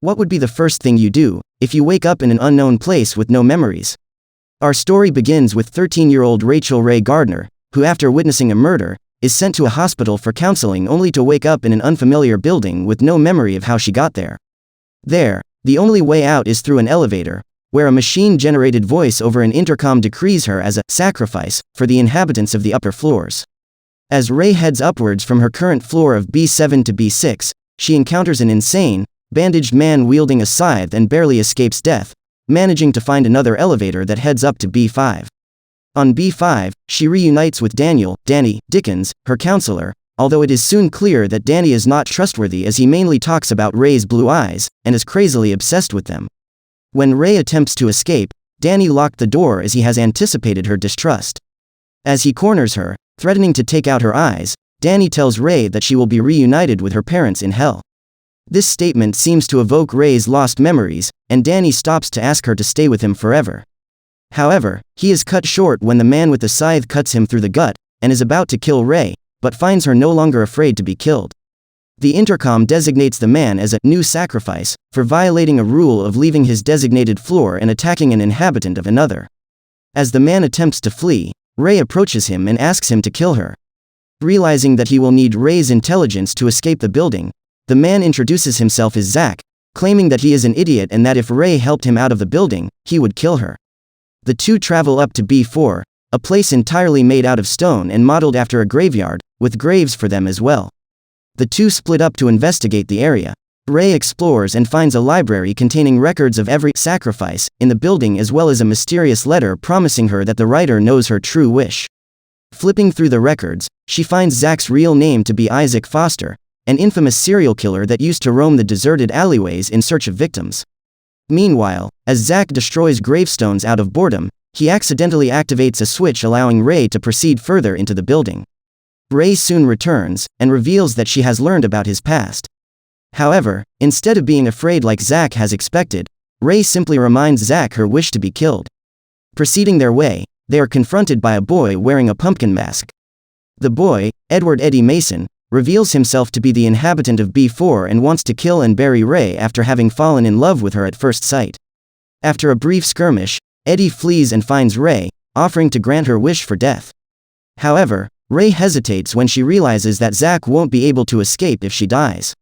What would be the first thing you do if you wake up in an unknown place with no memories? Our story begins with 13-year-old Rachel Ray Gardner, who after witnessing a murder, is sent to a hospital for counseling only to wake up in an unfamiliar building with no memory of how she got there. There, the only way out is through an elevator, where a machine-generated voice over an intercom decrees her as a sacrifice for the inhabitants of the upper floors. As Ray heads upwards from her current floor of B7 to B6, she encounters an insane, bandaged man wielding a scythe and barely escapes death, managing to find another elevator that heads up to B5. On B5, she reunites with Danny Dickens, her counselor, although it is soon clear that Danny is not trustworthy as he mainly talks about Ray's blue eyes, and is crazily obsessed with them. When Ray attempts to escape, Danny locked the door as he has anticipated her distrust. As he corners her, threatening to take out her eyes, Danny tells Ray that she will be reunited with her parents in hell. This statement seems to evoke Ray's lost memories, and Danny stops to ask her to stay with him forever. However, he is cut short when the man with the scythe cuts him through the gut, and is about to kill Ray, but finds her no longer afraid to be killed. The intercom designates the man as a new sacrifice for violating a rule of leaving his designated floor and attacking an inhabitant of another. As the man attempts to flee, Ray approaches him and asks him to kill her. Realizing that he will need Ray's intelligence to escape the building, the man introduces himself as Zack, claiming that he is an idiot and that if Ray helped him out of the building, he would kill her. The two travel up to B4, a place entirely made out of stone and modeled after a graveyard, with graves for them as well. The two split up to investigate the area. Ray explores and finds a library containing records of every sacrifice in the building as well as a mysterious letter promising her that the writer knows her true wish. Flipping through the records, she finds Zack's real name to be Isaac Foster, an infamous serial killer that used to roam the deserted alleyways in search of victims. Meanwhile, as Zack destroys gravestones out of boredom, he accidentally activates a switch allowing Ray to proceed further into the building. Ray soon returns, and reveals that she has learned about his past. However, instead of being afraid like Zack has expected, Ray simply reminds Zack her wish to be killed. Proceeding their way, they are confronted by a boy wearing a pumpkin mask. The boy, Edward Eddie Mason, reveals himself to be the inhabitant of B4 and wants to kill and bury Ray after having fallen in love with her at first sight. After a brief skirmish, Eddie flees and finds Ray, offering to grant her wish for death. However, Ray hesitates when she realizes that Zack won't be able to escape if she dies.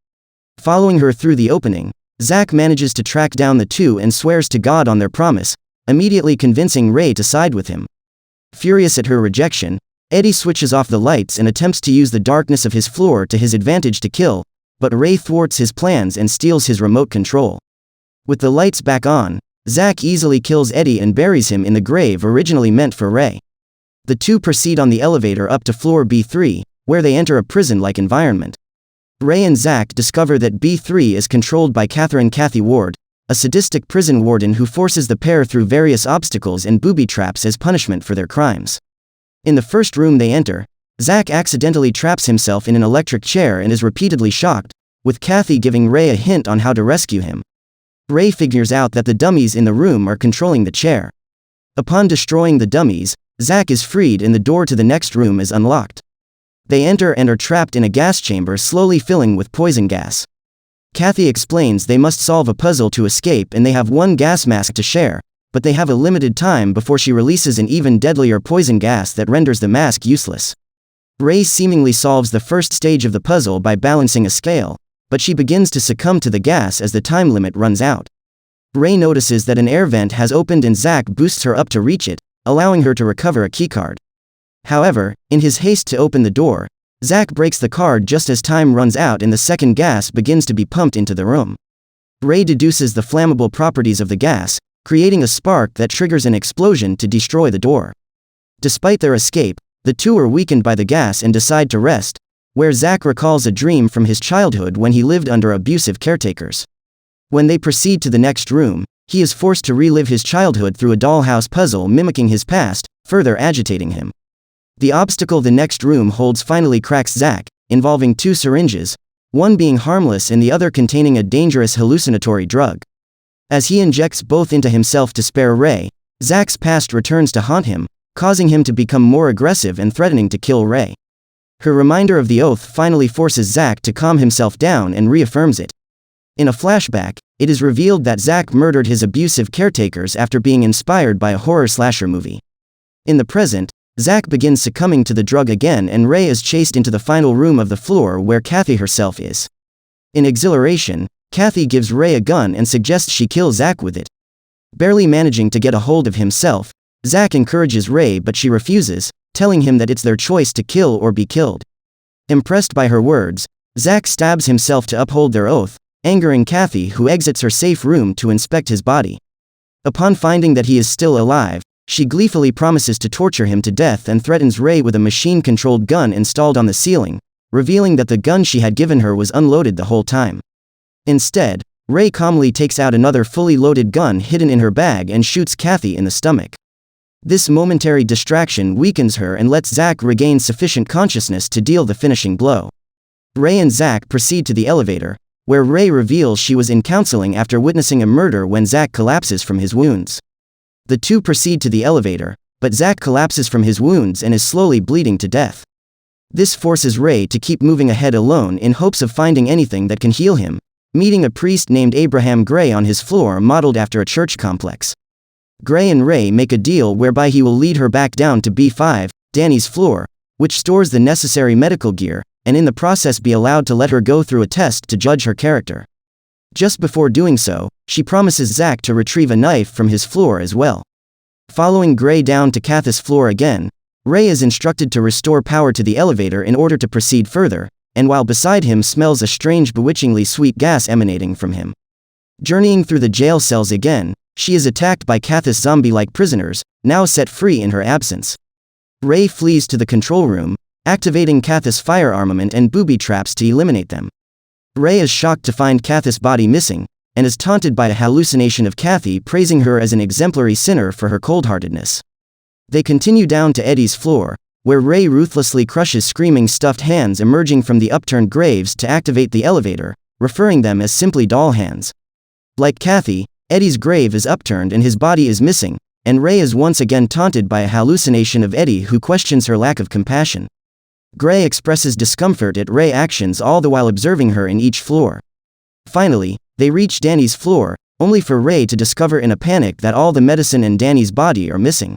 Following her through the opening, Zack manages to track down the two and swears to God on their promise, immediately convincing Ray to side with him. Furious at her rejection, Eddie switches off the lights and attempts to use the darkness of his floor to his advantage to kill, but Ray thwarts his plans and steals his remote control. With the lights back on, Zack easily kills Eddie and buries him in the grave originally meant for Ray. The two proceed on the elevator up to floor B3, where they enter a prison-like environment. Ray and Zack discover that B3 is controlled by Kathy Ward, a sadistic prison warden who forces the pair through various obstacles and booby traps as punishment for their crimes. In the first room they enter, Zack accidentally traps himself in an electric chair and is repeatedly shocked, with Kathy giving Ray a hint on how to rescue him. Ray figures out that the dummies in the room are controlling the chair. Upon destroying the dummies, Zack is freed and the door to the next room is unlocked. They enter and are trapped in a gas chamber slowly filling with poison gas. Kathy explains they must solve a puzzle to escape and they have one gas mask to share, but they have a limited time before she releases an even deadlier poison gas that renders the mask useless. Ray seemingly solves the first stage of the puzzle by balancing a scale, but she begins to succumb to the gas as the time limit runs out. Ray notices that an air vent has opened and Zack boosts her up to reach it, allowing her to recover a keycard. However, in his haste to open the door, Zack breaks the card just as time runs out and the second gas begins to be pumped into the room. Ray deduces the flammable properties of the gas, creating a spark that triggers an explosion to destroy the door. Despite their escape, the two are weakened by the gas and decide to rest, where Zack recalls a dream from his childhood when he lived under abusive caretakers. When they proceed to the next room, he is forced to relive his childhood through a dollhouse puzzle mimicking his past, further agitating him. The obstacle the next room holds finally cracks Zack, involving two syringes, one being harmless and the other containing a dangerous hallucinatory drug. As he injects both into himself to spare Ray, Zack's past returns to haunt him, causing him to become more aggressive and threatening to kill Ray. Her reminder of the oath finally forces Zack to calm himself down and reaffirms it. In a flashback, it is revealed that Zack murdered his abusive caretakers after being inspired by a horror slasher movie. In the present, Zack begins succumbing to the drug again and Ray is chased into the final room of the floor where Kathy herself is. In exhilaration, Kathy gives Ray a gun and suggests she kill Zack with it. Barely managing to get a hold of himself, Zack encourages Ray but she refuses, telling him that it's their choice to kill or be killed. Impressed by her words, Zack stabs himself to uphold their oath, angering Kathy, who exits her safe room to inspect his body. Upon finding that he is still alive, she gleefully promises to torture him to death and threatens Ray with a machine-controlled gun installed on the ceiling, revealing that the gun she had given her was unloaded the whole time. Instead, Ray calmly takes out another fully loaded gun hidden in her bag and shoots Kathy in the stomach. This momentary distraction weakens her and lets Zack regain sufficient consciousness to deal the finishing blow. Ray and Zack proceed to the elevator, where Ray reveals she was in counseling after witnessing a murder when Zack collapses from his wounds. The two proceed to the elevator, but Zack collapses from his wounds and is slowly bleeding to death. This forces Ray to keep moving ahead alone in hopes of finding anything that can heal him, meeting a priest named Abraham Gray on his floor modeled after a church complex. Gray and Ray make a deal whereby he will lead her back down to B5, Danny's floor, which stores the necessary medical gear, and in the process be allowed to let her go through a test to judge her character. Just before doing so, she promises Zack to retrieve a knife from his floor as well. Following Gray down to Kathy's floor again, Ray is instructed to restore power to the elevator in order to proceed further, and while beside him smells a strange bewitchingly sweet gas emanating from him. Journeying through the jail cells again, she is attacked by Kathy's zombie-like prisoners, now set free in her absence. Ray flees to the control room, activating Kathy's fire armament and booby traps to eliminate them. Ray is shocked to find Kathy's body missing, and is taunted by a hallucination of Kathy praising her as an exemplary sinner for her cold-heartedness. They continue down to Eddie's floor, where Ray ruthlessly crushes screaming stuffed hands emerging from the upturned graves to activate the elevator, referring them as simply doll hands. Like Kathy, Eddie's grave is upturned and his body is missing, and Ray is once again taunted by a hallucination of Eddie who questions her lack of compassion. Gray expresses discomfort at Ray's actions all the while observing her in each floor. Finally, they reach Danny's floor, only for Ray to discover in a panic that all the medicine in Danny's body are missing.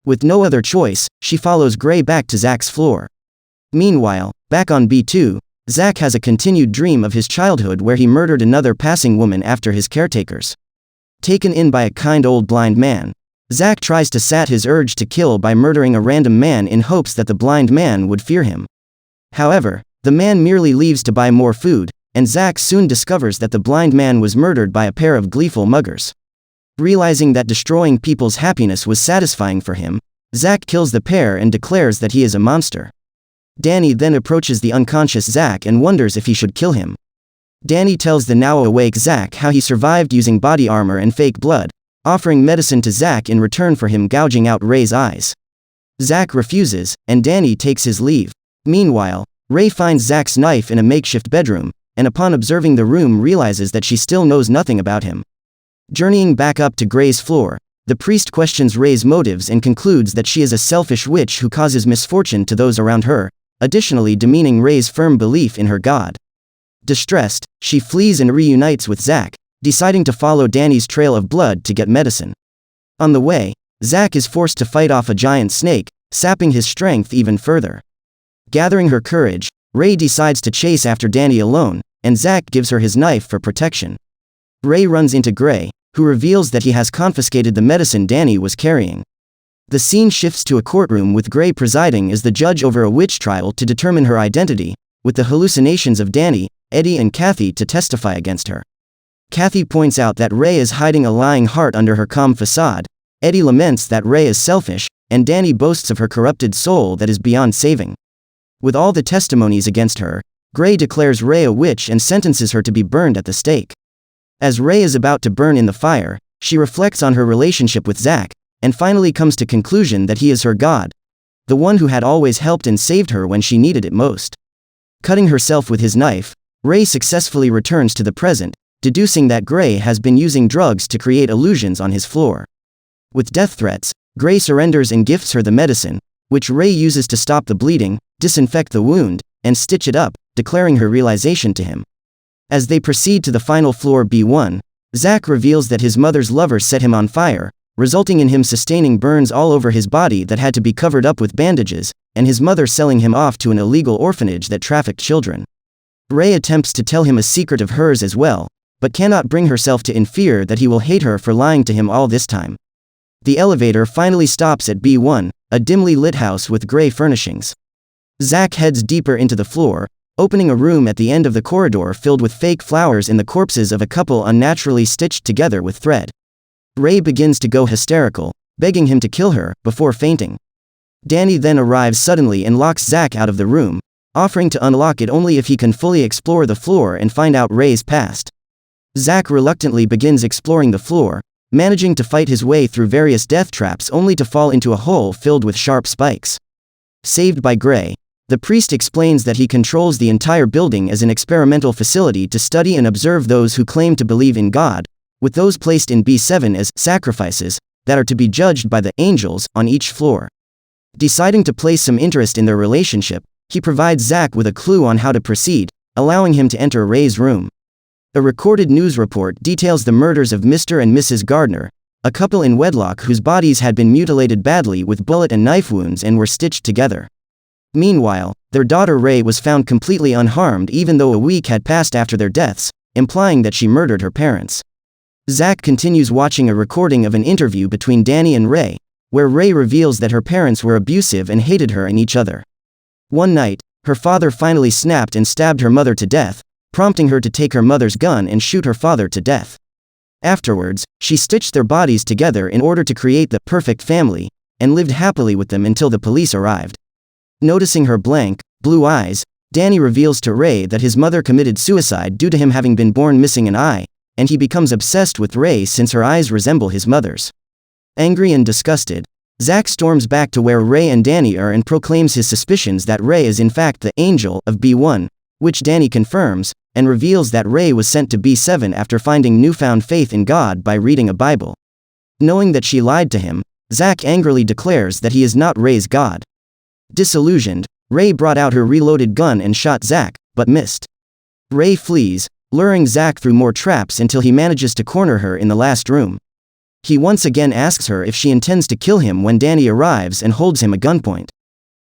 With no other choice, she follows Gray back to Zack's floor. Meanwhile, back on B2, Zack has a continued dream of his childhood where he murdered another passing woman after his caretakers. Taken in by a kind old blind man, Zack tries to sat his urge to kill by murdering a random man in hopes that the blind man would fear him. However, the man merely leaves to buy more food, and Zack soon discovers that the blind man was murdered by a pair of gleeful muggers. Realizing that destroying people's happiness was satisfying for him, Zack kills the pair and declares that he is a monster. Danny then approaches the unconscious Zack and wonders if he should kill him. Danny tells the now awake Zack how he survived using body armor and fake blood, offering medicine to Zack in return for him gouging out Ray's eyes. Zack refuses, and Danny takes his leave. Meanwhile, Ray finds Zack's knife in a makeshift bedroom, and upon observing the room realizes that she still knows nothing about him. Journeying back up to Gray's floor, the priest questions Ray's motives and concludes that she is a selfish witch who causes misfortune to those around her, additionally demeaning Ray's firm belief in her god. Distressed, she flees and reunites with Zack, deciding to follow Danny's trail of blood to get medicine. On the way, Zack is forced to fight off a giant snake, sapping his strength even further. Gathering her courage, Ray decides to chase after Danny alone, and Zack gives her his knife for protection. Ray runs into Gray, who reveals that he has confiscated the medicine Danny was carrying. The scene shifts to a courtroom with Gray presiding as the judge over a witch trial to determine her identity, with the hallucinations of Danny, Eddie and Kathy to testify against her. Kathy points out that Ray is hiding a lying heart under her calm facade, Eddie laments that Ray is selfish, and Danny boasts of her corrupted soul that is beyond saving. With all the testimonies against her, Gray declares Ray a witch and sentences her to be burned at the stake. As Ray is about to burn in the fire, she reflects on her relationship with Zack, and finally comes to conclusion that he is her god, the one who had always helped and saved her when she needed it most. Cutting herself with his knife, Ray successfully returns to the present, deducing that Gray has been using drugs to create illusions on his floor. With death threats, Gray surrenders and gifts her the medicine, which Ray uses to stop the bleeding, disinfect the wound, and stitch it up, declaring her realization to him. As they proceed to the final floor B1, Zack reveals that his mother's lover set him on fire, resulting in him sustaining burns all over his body that had to be covered up with bandages, and his mother selling him off to an illegal orphanage that trafficked children. Ray attempts to tell him a secret of hers as well, but cannot bring herself to in fear that he will hate her for lying to him all this time. The elevator finally stops at B1, a dimly lit house with gray furnishings. Zack heads deeper into the floor, opening a room at the end of the corridor filled with fake flowers in the corpses of a couple unnaturally stitched together with thread. Ray begins to go hysterical, begging him to kill her, before fainting. Danny then arrives suddenly and locks Zack out of the room, offering to unlock it only if he can fully explore the floor and find out Ray's past. Zack reluctantly begins exploring the floor, managing to fight his way through various death traps only to fall into a hole filled with sharp spikes. Saved by Gray, the priest explains that he controls the entire building as an experimental facility to study and observe those who claim to believe in God, with those placed in B7 as sacrifices that are to be judged by the angels on each floor. Deciding to place some interest in their relationship, he provides Zack with a clue on how to proceed, allowing him to enter Ray's room. A recorded news report details the murders of Mr. and Mrs. Gardner, a couple in wedlock whose bodies had been mutilated badly with bullet and knife wounds and were stitched together. Meanwhile, their daughter Ray was found completely unharmed even though a week had passed after their deaths, implying that she murdered her parents. Zack continues watching a recording of an interview between Danny and Ray, where Ray reveals that her parents were abusive and hated her and each other. One night, her father finally snapped and stabbed her mother to death, prompting her to take her mother's gun and shoot her father to death. Afterwards, she stitched their bodies together in order to create the perfect family, and lived happily with them until the police arrived. Noticing her blank, blue eyes, Danny reveals to Ray that his mother committed suicide due to him having been born missing an eye, and he becomes obsessed with Ray since her eyes resemble his mother's. Angry and disgusted, Zack storms back to where Ray and Danny are and proclaims his suspicions that Ray is in fact the angel of B1, which Danny confirms, and reveals that Ray was sent to B7 after finding newfound faith in God by reading a Bible. Knowing that she lied to him, Zack angrily declares that he is not Ray's God. Disillusioned, Ray brought out her reloaded gun and shot Zack, but missed. Ray flees, luring Zack through more traps until he manages to corner her in the last room. He once again asks her if she intends to kill him when Danny arrives and holds him at gunpoint.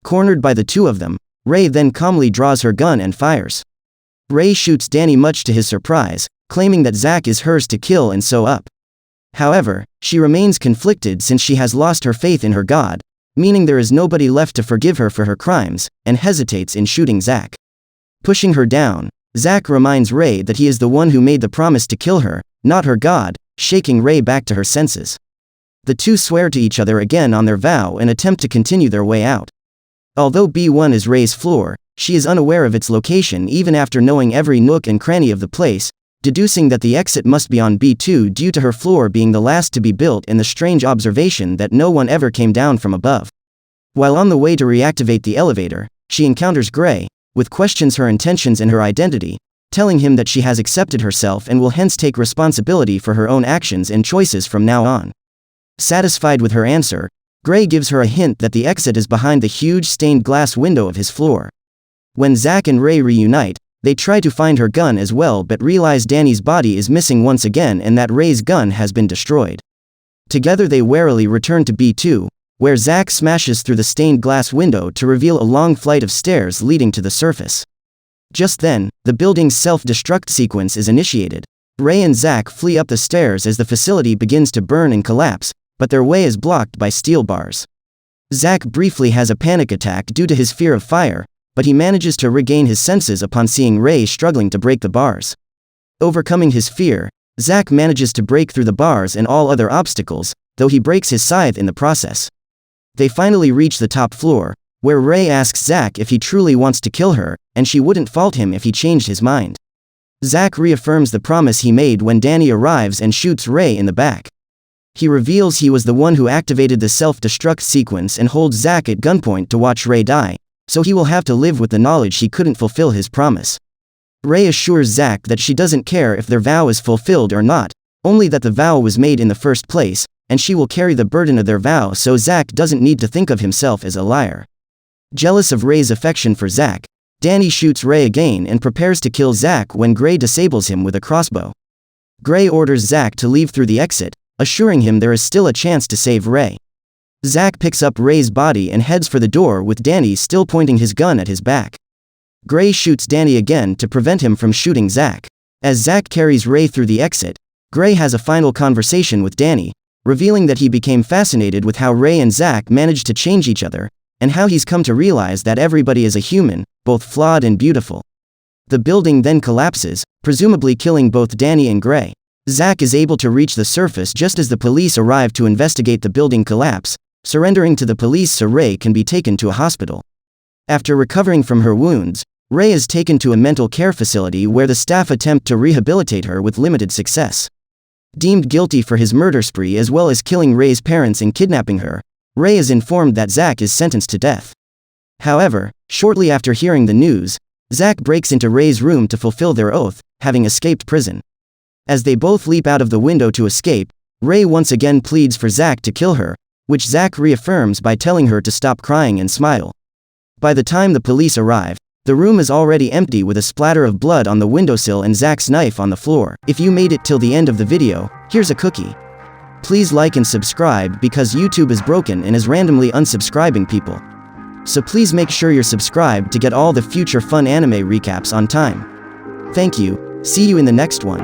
Cornered by the two of them, Ray then calmly draws her gun and fires. Ray shoots Danny much to his surprise, claiming that Zack is hers to kill and sew up. However, she remains conflicted since she has lost her faith in her God, meaning there is nobody left to forgive her for her crimes, and hesitates in shooting Zack. Pushing her down, Zack reminds Ray that he is the one who made the promise to kill her, not her God, shaking Ray back to her senses. The two swear to each other again on their vow and attempt to continue their way out. Although B1 is Ray's floor, she is unaware of its location even after knowing every nook and cranny of the place, deducing that the exit must be on B2 due to her floor being the last to be built and the strange observation that no one ever came down from above. While on the way to reactivate the elevator, she encounters Gray, with questions her intentions and her identity, telling him that she has accepted herself and will hence take responsibility for her own actions and choices from now on. Satisfied with her answer, Gray gives her a hint that the exit is behind the huge stained glass window of his floor. When Zack and Ray reunite, they try to find her gun as well but realize Danny's body is missing once again and that Ray's gun has been destroyed. Together they warily return to B2, where Zack smashes through the stained glass window to reveal a long flight of stairs leading to the surface. Just then, the building's self-destruct sequence is initiated. Ray and Zack flee up the stairs as the facility begins to burn and collapse, but their way is blocked by steel bars. Zack briefly has a panic attack due to his fear of fire, but he manages to regain his senses upon seeing Ray struggling to break the bars. Overcoming his fear, Zack manages to break through the bars and all other obstacles, though he breaks his scythe in the process. They finally reach the top floor, where Ray asks Zack if he truly wants to kill her, and she wouldn't fault him if he changed his mind. Zack reaffirms the promise he made when Danny arrives and shoots Ray in the back. He reveals he was the one who activated the self-destruct sequence and holds Zack at gunpoint to watch Ray die, so he will have to live with the knowledge he couldn't fulfill his promise. Ray assures Zack that she doesn't care if their vow is fulfilled or not, only that the vow was made in the first place, and she will carry the burden of their vow so Zack doesn't need to think of himself as a liar. Jealous of Ray's affection for Zack, Danny shoots Ray again and prepares to kill Zack when Gray disables him with a crossbow. Gray orders Zack to leave through the exit, assuring him there is still a chance to save Ray. Zack picks up Ray's body and heads for the door with Danny still pointing his gun at his back. Gray shoots Danny again to prevent him from shooting Zack. As Zack carries Ray through the exit, Gray has a final conversation with Danny, revealing that he became fascinated with how Ray and Zack managed to change each other, and how he's come to realize that everybody is a human, both flawed and beautiful. The building then collapses, presumably killing both Danny and Gray. Zack is able to reach the surface just as the police arrive to investigate the building collapse, surrendering to the police so Ray can be taken to a hospital. After recovering from her wounds, Ray is taken to a mental care facility where the staff attempt to rehabilitate her with limited success. Deemed guilty for his murder spree as well as killing Ray's parents and kidnapping her, Ray is informed that Zack is sentenced to death. However, shortly after hearing the news, Zack breaks into Ray's room to fulfill their oath, having escaped prison. As they both leap out of the window to escape, Ray once again pleads for Zack to kill her, which Zack reaffirms by telling her to stop crying and smile. By the time the police arrive, the room is already empty with a splatter of blood on the windowsill and Zack's knife on the floor. If you made it till the end of the video, here's a cookie. Please like and subscribe because YouTube is broken and is randomly unsubscribing people. So please make sure you're subscribed to get all the future fun anime recaps on time. Thank you, see you in the next one.